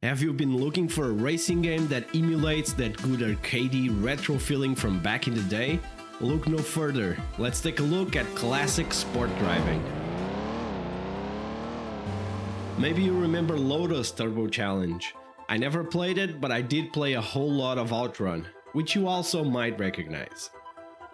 Have you been looking for a racing game that emulates that good arcadey retro feeling from back in the day? Look no further. Let's take a look at classic sport driving. Maybe you remember Lotus Turbo Challenge. I never played it, but I did play a whole lot of Outrun, which you also might recognize.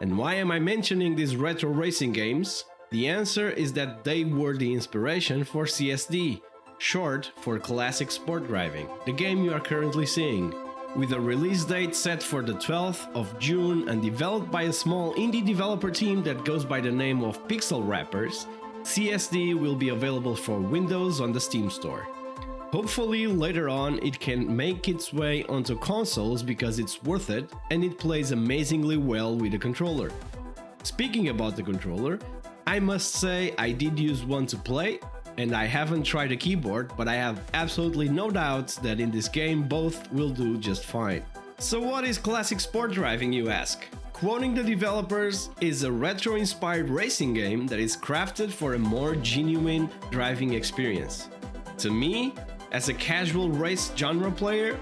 And why am I mentioning these retro racing games? The answer is that they were the inspiration for CSD, short for Classic Sport Driving, the game you are currently seeing. With a release date set for the 12th of June and developed by a small indie developer team that goes by the name of Pixel Rappers, CSD will be available for Windows on the Steam Store. Hopefully later on it can make its way onto consoles because it's worth it and it plays amazingly well with the controller. Speaking about the controller, I must say I did use one to play, and I haven't tried a keyboard, but I have absolutely no doubts that in this game both will do just fine. So what is Classic Sport Driving, you ask? Quoting the developers, is a retro-inspired racing game that is crafted for a more genuine driving experience. To me, as a casual race genre player,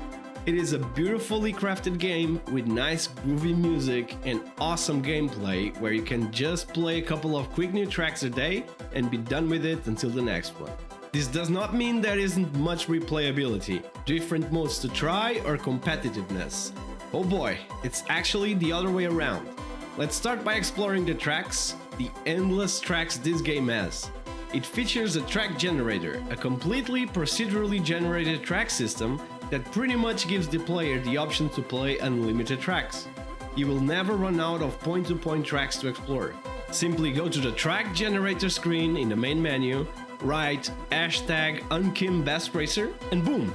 it is a beautifully crafted game with nice groovy music and awesome gameplay where you can just play a couple of quick new tracks a day and be done with it until the next one. This does not mean there isn't much replayability, different modes to try, or competitiveness. Oh boy, it's actually the other way around. Let's start by exploring the tracks, the endless tracks this game has. It features a track generator, a completely procedurally generated track system that pretty much gives the player the option to play unlimited tracks. You will never run out of point-to-point tracks to explore. Simply go to the track generator screen in the main menu, write #Unkim Best Racer, and boom!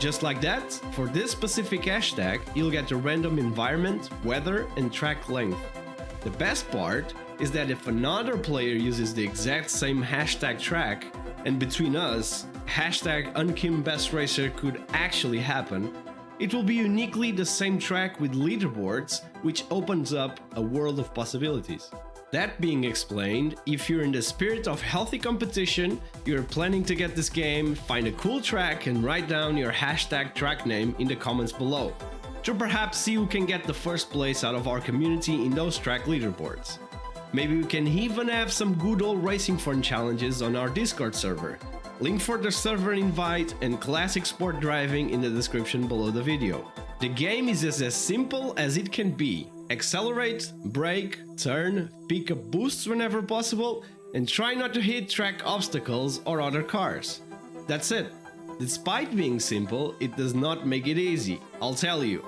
Just like that, for this specific hashtag, you'll get a random environment, weather, and track length. The best part is that if another player uses the exact same hashtag track, and between us, #Unkim Best Racer could actually happen, it will be uniquely the same track with leaderboards, which opens up a world of possibilities. That being explained, if you're in the spirit of healthy competition, you're planning to get this game, find a cool track and write down your #track name in the comments below, to perhaps see who can get the first place out of our community in those track leaderboards. Maybe we can even have some good old racing fun challenges on our Discord server. Link for the server invite and Classic Sport Driving in the description below the video. The game is as simple as it can be. Accelerate, brake, turn, pick up boosts whenever possible, and try not to hit track obstacles or other cars. That's it. Despite being simple, it does not make it easy, I'll tell you.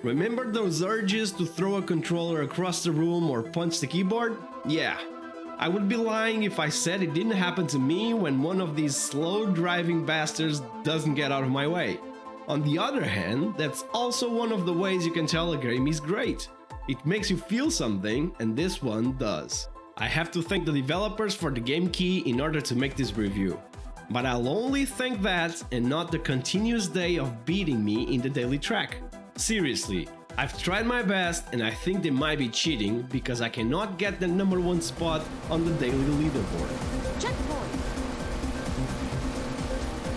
Remember those urges to throw a controller across the room or punch the keyboard? Yeah. I would be lying if I said it didn't happen to me when one of these slow driving bastards doesn't get out of my way. On the other hand, that's also one of the ways you can tell a game is great. It makes you feel something, and this one does. I have to thank the developers for the game key in order to make this review. But I'll only thank that and not the continuous day of beating me in the daily track. Seriously, I've tried my best and I think they might be cheating because I cannot get the #1 spot on the daily leaderboard. Checkpoint!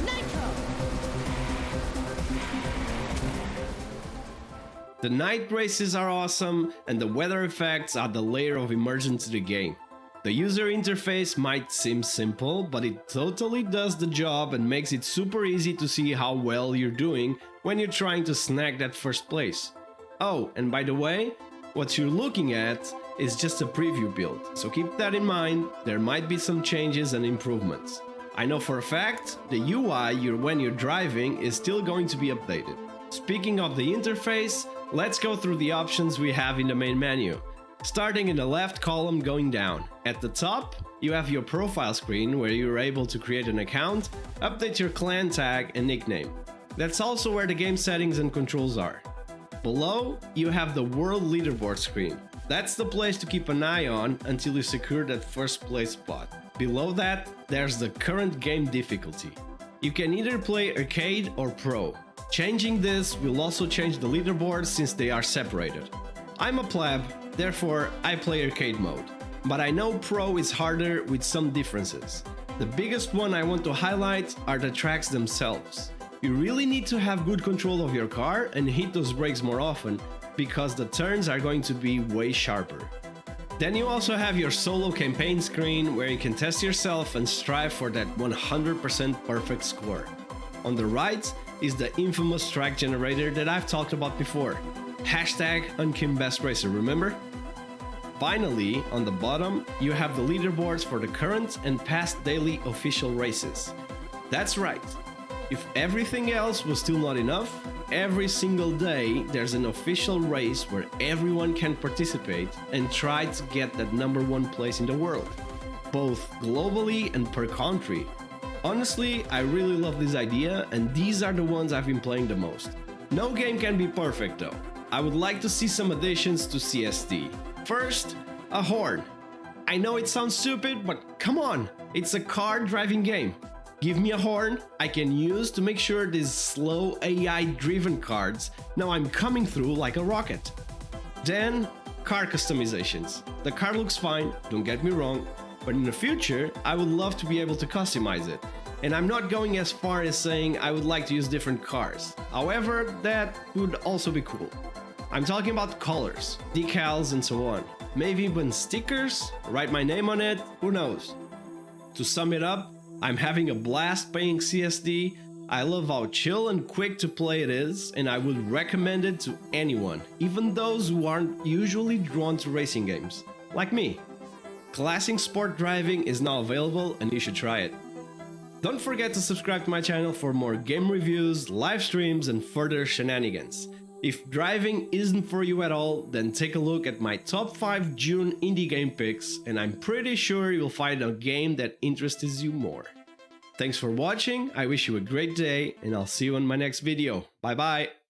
Nitro! The night races are awesome and the weather effects add the layer of immersion to the game. The user interface might seem simple, but it totally does the job and makes it super easy to see how well you're doing when you're trying to snag that first place. Oh, and by the way, what you're looking at is just a preview build, so keep that in mind, there might be some changes and improvements. I know for a fact, the UI when you're driving is still going to be updated. Speaking of the interface, let's go through the options we have in the main menu. Starting in the left column going down. At the top, you have your profile screen where you're able to create an account, update your clan tag and nickname. That's also where the game settings and controls are. Below, you have the world leaderboard screen. That's the place to keep an eye on until you secure that first place spot. Below that, there's the current game difficulty. You can either play arcade or pro. Changing this will also change the leaderboard since they are separated. I'm a pleb, therefore I play arcade mode, but I know pro is harder with some differences. The biggest one I want to highlight are the tracks themselves. You really need to have good control of your car and hit those brakes more often, because the turns are going to be way sharper. Then you also have your solo campaign screen where you can test yourself and strive for that 100% perfect score. On the right is the infamous track generator that I've talked about before. Hashtag Unkim Best Racer, remember? Finally, on the bottom, you have the leaderboards for the current and past daily official races. That's right. If everything else was still not enough, every single day there's an official race where everyone can participate and try to get that #1 place in the world, both globally and per country. Honestly, I really love this idea, and these are the ones I've been playing the most. No game can be perfect though. I would like to see some additions to CSD. First, a horn. I know it sounds stupid, but come on, it's a car driving game. Give me a horn I can use to make sure these slow AI-driven cars know I'm coming through like a rocket. Then, car customizations. The car looks fine, don't get me wrong, but in the future, I would love to be able to customize it. And I'm not going as far as saying I would like to use different cars. However, that would also be cool. I'm talking about colors, decals, and so on. Maybe even stickers, write my name on it, who knows. To sum it up, I'm having a blast playing CSD. I love how chill and quick to play it is, and I would recommend it to anyone, even those who aren't usually drawn to racing games, like me. Classic Sport Driving is now available and you should try it. Don't forget to subscribe to my channel for more game reviews, live streams, and further shenanigans. If driving isn't for you at all, then take a look at my top 5 June indie game picks, and I'm pretty sure you'll find a game that interests you more. Thanks for watching, I wish you a great day, and I'll see you in my next video. Bye bye!